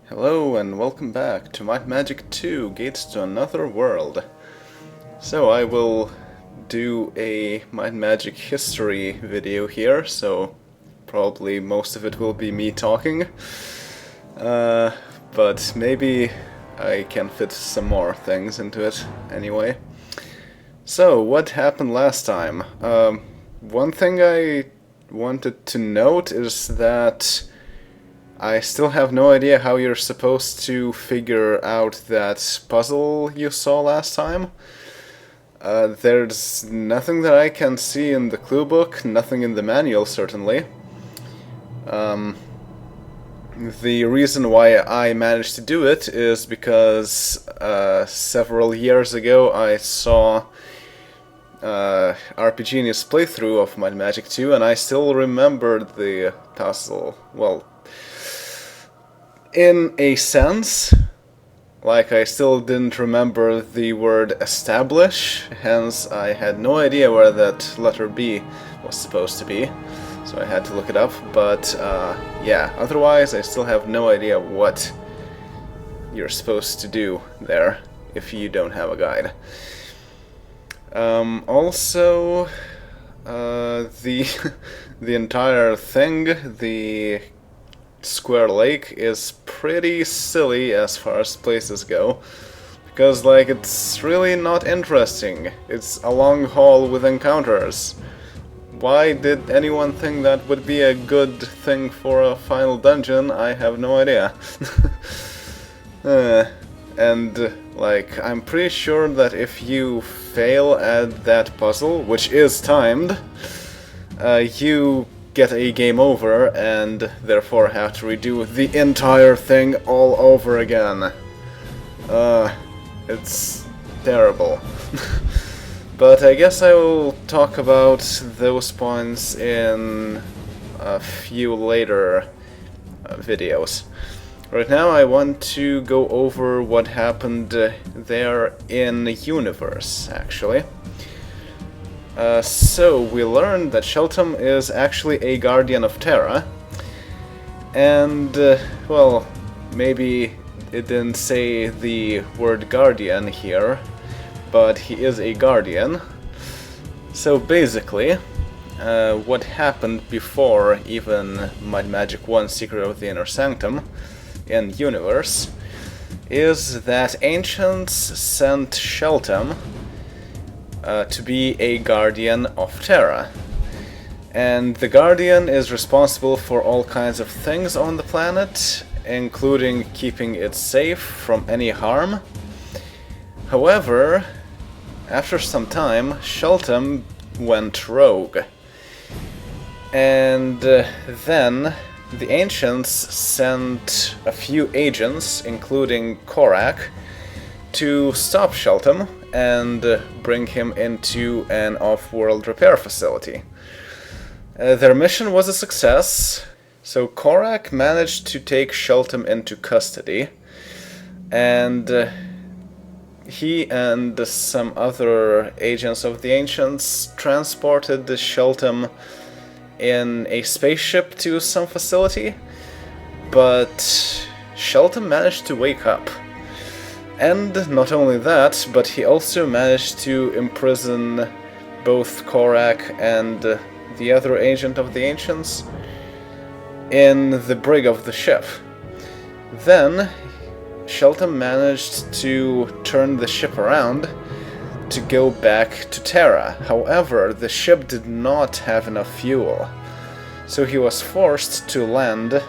Hello and welcome back to Might Magic 2 Gates to Another World. So I will do a Might Magic history video here, so probably most of it will be me talking. But maybe I can fit some more things into it anyway. So, what happened last time? One thing I wanted to note is that I still have no idea how you're supposed to figure out that puzzle you saw last time. There's nothing that I can see in the clue book, nothing in the manual certainly. The reason why I managed to do it is because several years ago I saw RPGenius playthrough of Might Magic 2 and I still remembered the puzzle. Well, in a sense, like I still didn't remember the word establish, hence I had no idea where that letter B was supposed to be, so I had to look it up, but yeah, otherwise I still have no idea what you're supposed to do there if you don't have a guide. Also, the entire thing, the Square Lake, is pretty silly as far as places go, because like it's really not interesting. It's a long haul with encounters. Why did anyone think that would be a good thing for a final dungeon? I have no idea. And like I'm pretty sure that if you fail at that puzzle, which is timed, you get a game over and therefore have to redo the entire thing all over again. It's terrible. But I guess I will talk about those points in a few later videos. Right now I want to go over what happened there in the universe, actually. So we learned that Sheltum is actually a guardian of Terra, and well, maybe it didn't say the word guardian here, but he is a guardian. So basically, what happened before even Might Magic 1 Secret of the Inner Sanctum in universe is that ancients sent Sheltum to be a guardian of Terra. And the guardian is responsible for all kinds of things on the planet, including keeping it safe from any harm. However, after some time, Sheltum went rogue. And then the ancients sent a few agents, including Korak, to stop Sheltum and bring him into an off-world repair facility. Their mission was a success, so Korak managed to take Sheltum into custody, and he and some other agents of the Ancients transported the Sheltum in a spaceship to some facility, but Sheltum managed to wake up. And not only that, but he also managed to imprison both Korak and the other agent of the Ancients in the brig of the ship. Then Sheltum managed to turn the ship around to go back to Terra. However, the ship did not have enough fuel, so he was forced to land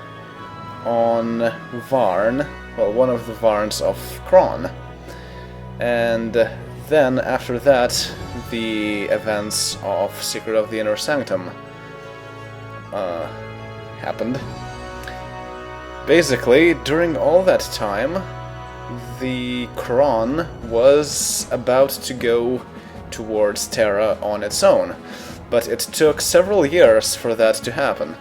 on Varn, well, one of the Varns of Kron. And then, after that, the events of Secret of the Inner Sanctum happened. Basically, during all that time, the Kron was about to go towards Terra on its own, but it took several years for that to happen.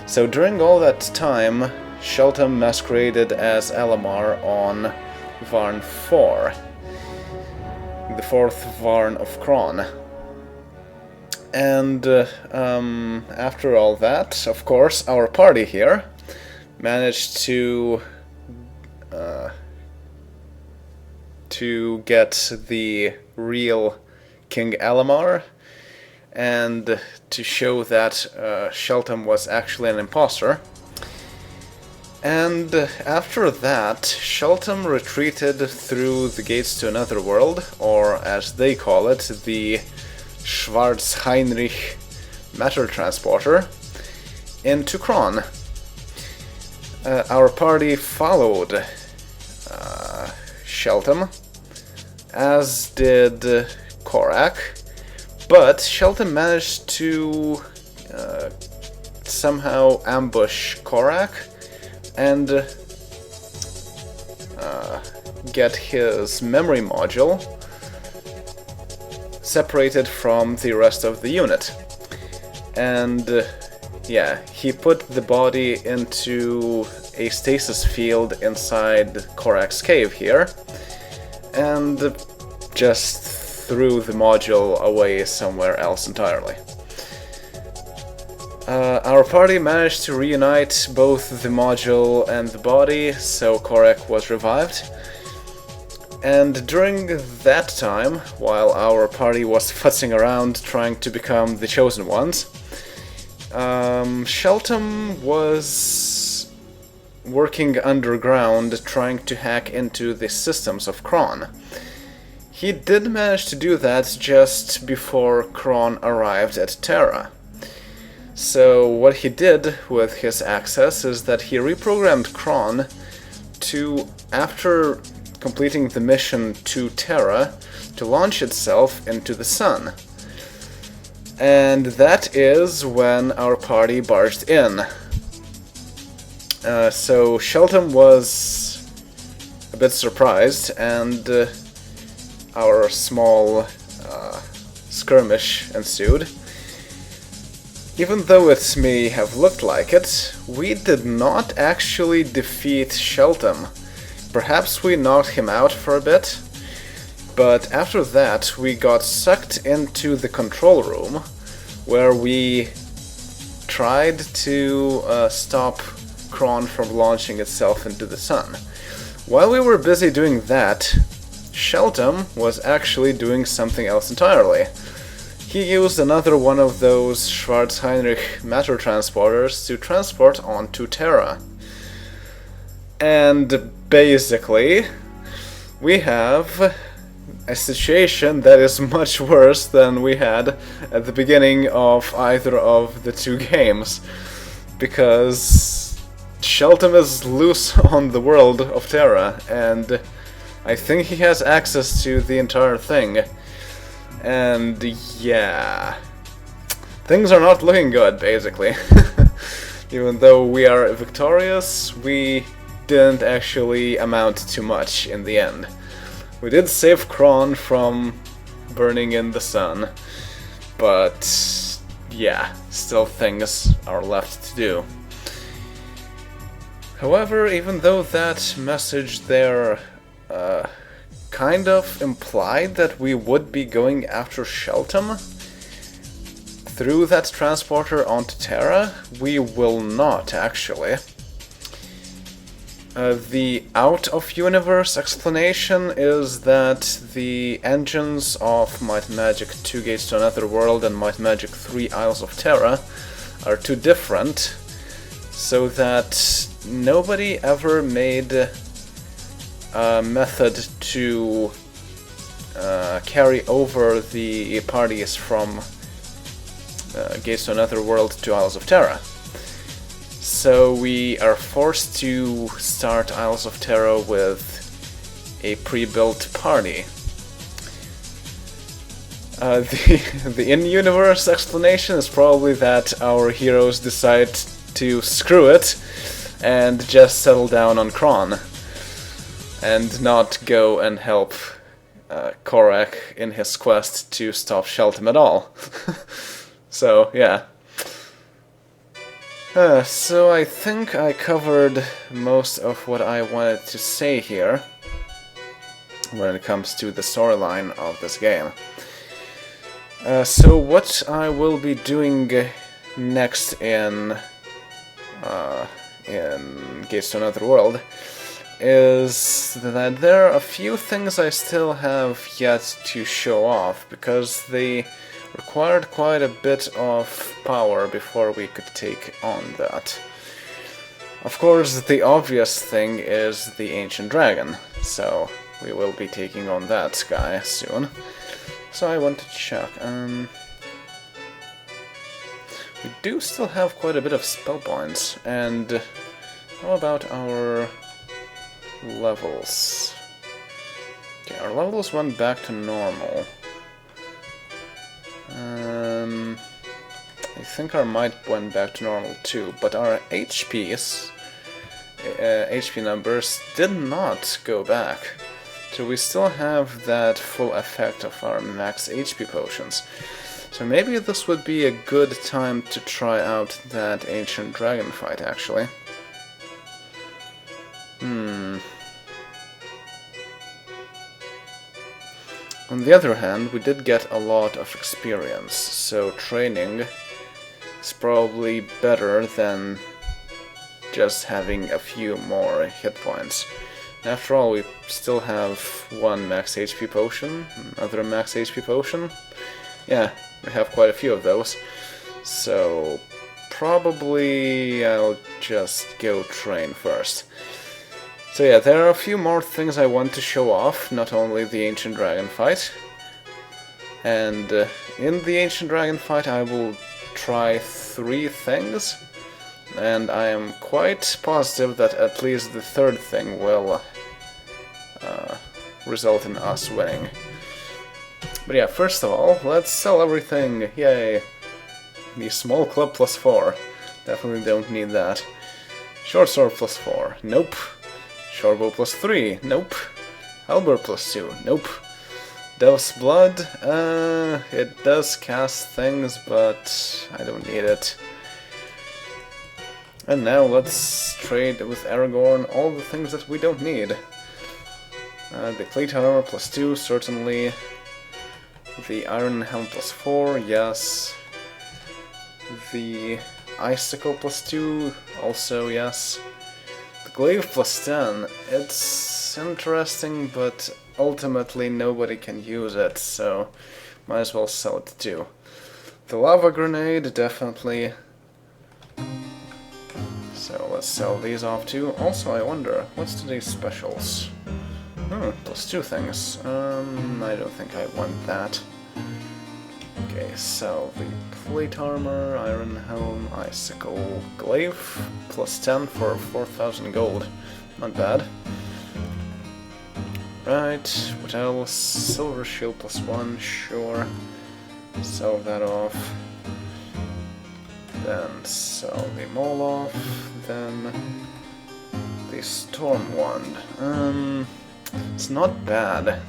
So during all that time, Sheltum masqueraded as Elamar on Varn 4, the fourth Varn of Kron. And after all that, of course, our party here managed to to get the real King Alamar, and to show that Shelton was actually an imposter. And after that, Shelton retreated through the gates to another world, or as they call it, the Schwarzheinrich matter transporter, into Kron. Our party followed Shelton, as did Korak, but Shelton managed to somehow ambush Korak and get his memory module separated from the rest of the unit. And yeah, he put the body into a stasis field inside Korak's cave here, and just threw the module away somewhere else entirely. Our party managed to reunite both the module and the body, so Korak was revived. And during that time, while our party was futzing around trying to become the Chosen Ones, Shelton was working underground trying to hack into the systems of Kron. He did manage to do that just before Kron arrived at Terra. So what he did with his access is that he reprogrammed Kron to, after completing the mission to Terra, to launch itself into the sun. And that is when our party barged in. So Shelton was a bit surprised, and our small skirmish ensued. Even though it may have looked like it, we did not actually defeat Shelton. Perhaps we knocked him out for a bit, but after that we got sucked into the control room, where we tried to stop Kron from launching itself into the sun. While we were busy doing that, Shelton was actually doing something else entirely. He used another one of those Schwarzheinrich matter transporters to transport onto Terra. And basically, we have a situation that is much worse than we had at the beginning of either of the two games, because Shelton is loose on the world of Terra, and I think he has access to the entire thing. And yeah, things are not looking good, basically. Even though we are victorious, we didn't actually amount to much in the end. We did save Kron from burning in the sun, but yeah, still things are left to do. However, even though that message there kind of implied that we would be going after Shelton through that transporter onto Terra, we will not, actually. The out-of-universe explanation is that the engines of Might and Magic 2 Gates to Another World and Might and Magic 3 Isles of Terra are too different, so that nobody ever made a method to carry over the parties from Gates to Another World to Isles of Terra. So we are forced to start Isles of Terra with a pre-built party. The in-universe explanation is probably that our heroes decide to screw it and just settle down on Kron and not go and help Korak in his quest to stop Shelton at all. So, yeah. So I think I covered most of what I wanted to say here when it comes to the storyline of this game. So what I will be doing next in Gates to Another World is that there are a few things I still have yet to show off, because they required quite a bit of power before we could take on that. Of course, the obvious thing is the Ancient Dragon, so we will be taking on that guy soon. So I want to check. We do still have quite a bit of spell points, and how about our levels? Okay, our levels went back to normal. I think our might went back to normal too, but our HP numbers did not go back. So we still have that full effect of our max HP potions. So maybe this would be a good time to try out that Ancient Dragon fight, actually. On the other hand, we did get a lot of experience, so training is probably better than just having a few more hit points. After all, we still have one max HP potion, another max HP potion. Yeah, we have quite a few of those. So probably I'll just go train first. So yeah, there are a few more things I want to show off, not only the Ancient Dragon fight. And in the Ancient Dragon fight I will try 3 things, and I am quite positive that at least the third thing will result in us winning. But yeah, first of all, let's sell everything, yay! The small club +4, definitely don't need that. Short sword +4, nope. Shortbow +3, nope. Halberd +2, nope. Devil's Blood, it does cast things, but I don't need it. And now let's trade with Aragorn all the things that we don't need. The plate armor +2, certainly. The iron helm +4, yes. The icicle +2, also yes. The glaive +10, it's interesting, but ultimately nobody can use it, so might as well sell it too. The lava grenade, definitely. So let's sell these off too. Also, I wonder, what's today's specials? +2 things. I don't think I want that. Okay, sell the plate armor, iron helm, icicle, glaive, +10 for 4,000 gold. Not bad. Right, what else? Silver shield +1, sure. Sell that off. Then sell the mole off. Then the storm wand. It's not bad. It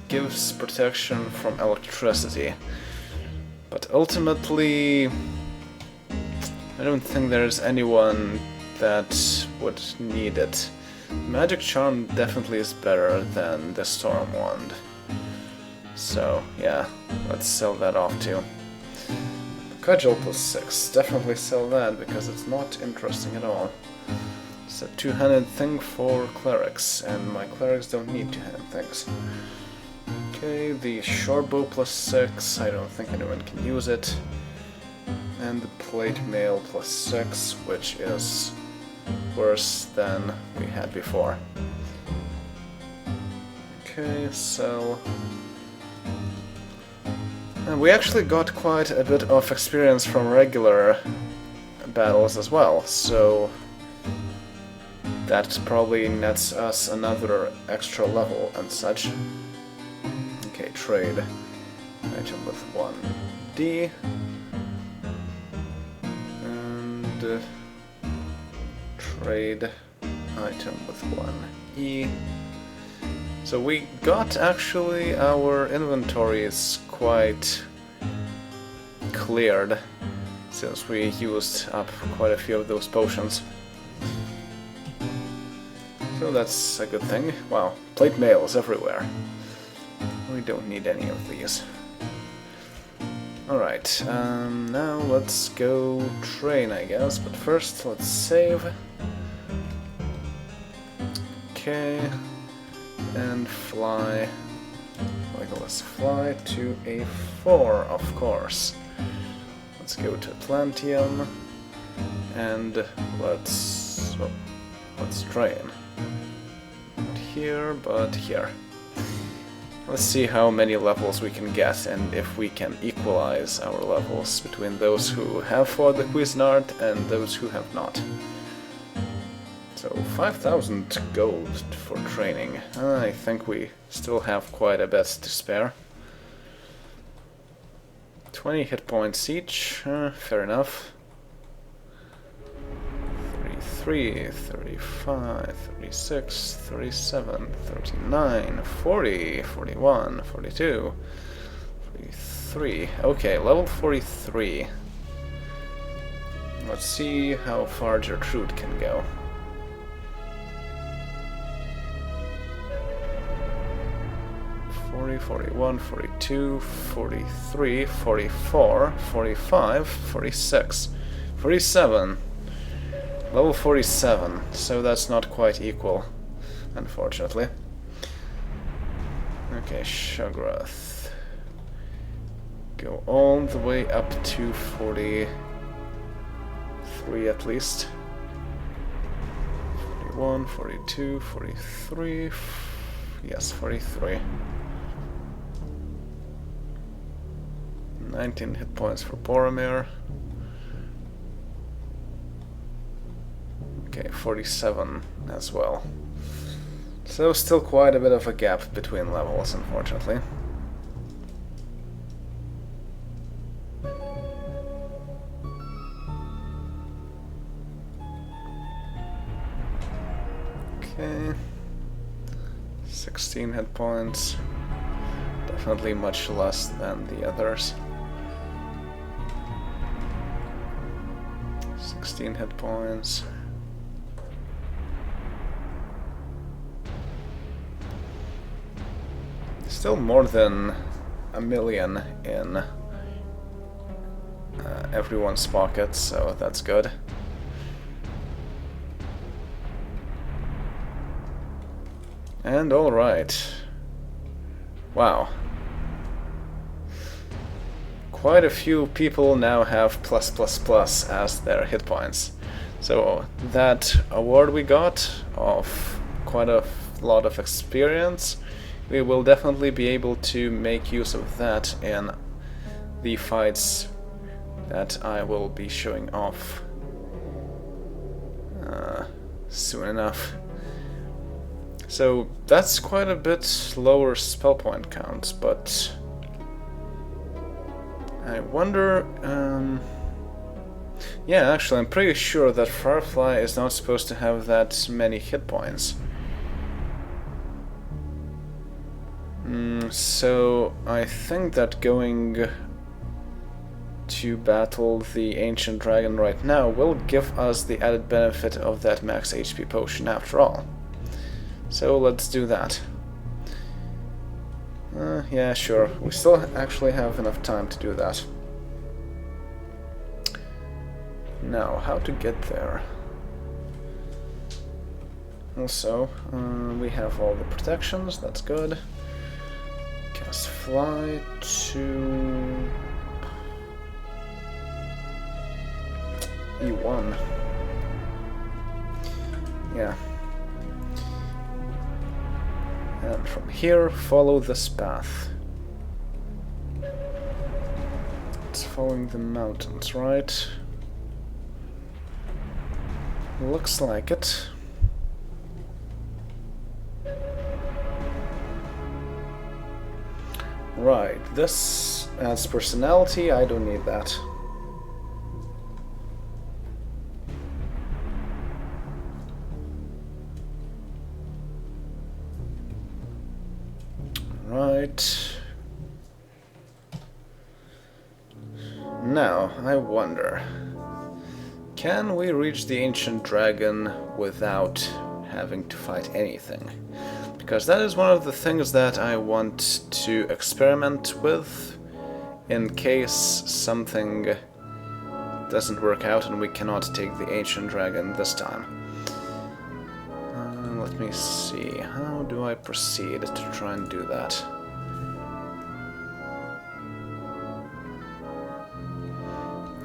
gives protection from electricity. But ultimately, I don't think there's anyone that would need it. Magic Charm definitely is better than the Storm Wand. So, yeah, let's sell that off too. Cudgel +6, definitely sell that because it's not interesting at all. It's a two-handed thing for clerics, and my clerics don't need two-handed things. Okay, the shortbow +6, I don't think anyone can use it. And the plate mail +6, which is worse than we had before. Okay, so... And we actually got quite a bit of experience from regular battles as well, so that probably nets us another extra level and such. Okay, trade. Item with 1D. And trade item with 1E. So we got actually our inventories quite cleared since we used up quite a few of those potions. So that's a good thing. Wow, plate mails everywhere. We don't need any of these. Alright, now let's go train, I guess, but first let's save. Okay, and fly. Let's fly to A4, of course. Let's go to Atlantean, and let's drain. Not here, but here. Let's see how many levels we can get, and if we can equalize our levels between those who have fought the Cuisinart and those who have not. So 5,000 gold for training. I think we still have quite a bit to spare. 20 hit points each, fair enough. 33, 35, 36, 37, 39, 40, 41, 42, 43. Okay, level 43. Let's see how far Gertrude can go. 40, 41, 42, 43, 44, 45, 46, 47. Level 47, so that's not quite equal, unfortunately. Okay, Shograth. Go all the way up to 43 at least. 41, 42, 43... Yes, 43. 19 hit points for Boromir. Okay, 47 as well. So still quite a bit of a gap between levels, unfortunately. Okay. 16 hit points. Definitely much less than the others. 16 hit points. Still more than a million in everyone's pockets, so that's good. And alright. Wow. Quite a few people now have +++ as their hit points. So that award we got of quite a lot of experience, we will definitely be able to make use of that in the fights that I will be showing off soon enough. So that's quite a bit lower spell point count, but I wonder... yeah, actually I'm pretty sure that Firefly is not supposed to have that many hit points. So I think that going to battle the Ancient Dragon right now will give us the added benefit of that max HP potion after all. So let's do that. Yeah, sure. We still actually have enough time to do that. Now, how to get there? Also, we have all the protections, that's good. Cast Fly to E1. Yeah. And from here, follow this path. It's following the mountains, right? Looks like it. Right, this adds personality, I don't need that. Right. Now, I wonder, can we reach the Ancient Dragon without having to fight anything? Because that is one of the things that I want to experiment with in case something doesn't work out and we cannot take the Ancient Dragon this time. Let's let me see. How do I proceed to try and do that?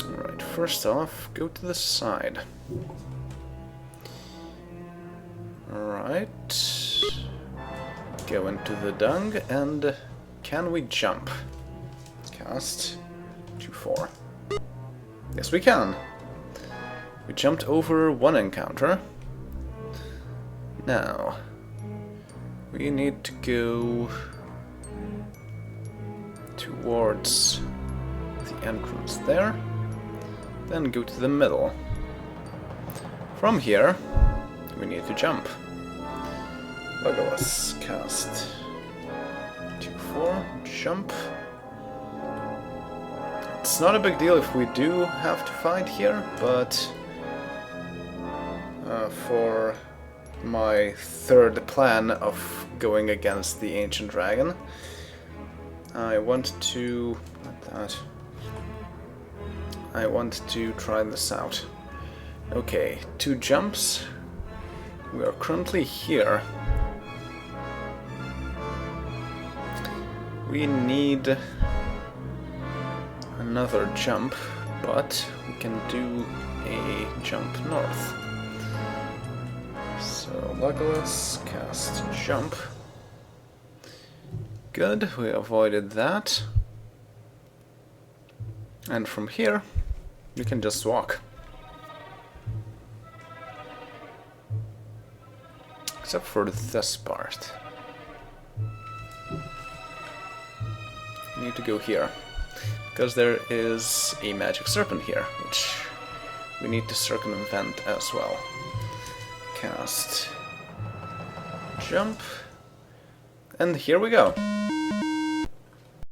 Alright, first off, go to the side. Alright. Go into the dung, and can we jump? Cast 2-4. Yes, we can. We jumped over one encounter. Now, we need to go towards the entrance there, then go to the middle. From here, we need to jump. Legolas, cast 2-4, jump. It's not a big deal if we do have to fight here, but for my third plan of going against the Ancient Dragon, I want to... I want to try this out. Okay, 2 jumps. We are currently here. We need another jump, but we can do a jump north. So Legolas, cast jump. Good, we avoided that. And from here, we can just walk. Except for this part. We need to go here. Because there is a magic serpent here, which we need to circumvent as well. Cast jump. And here we go.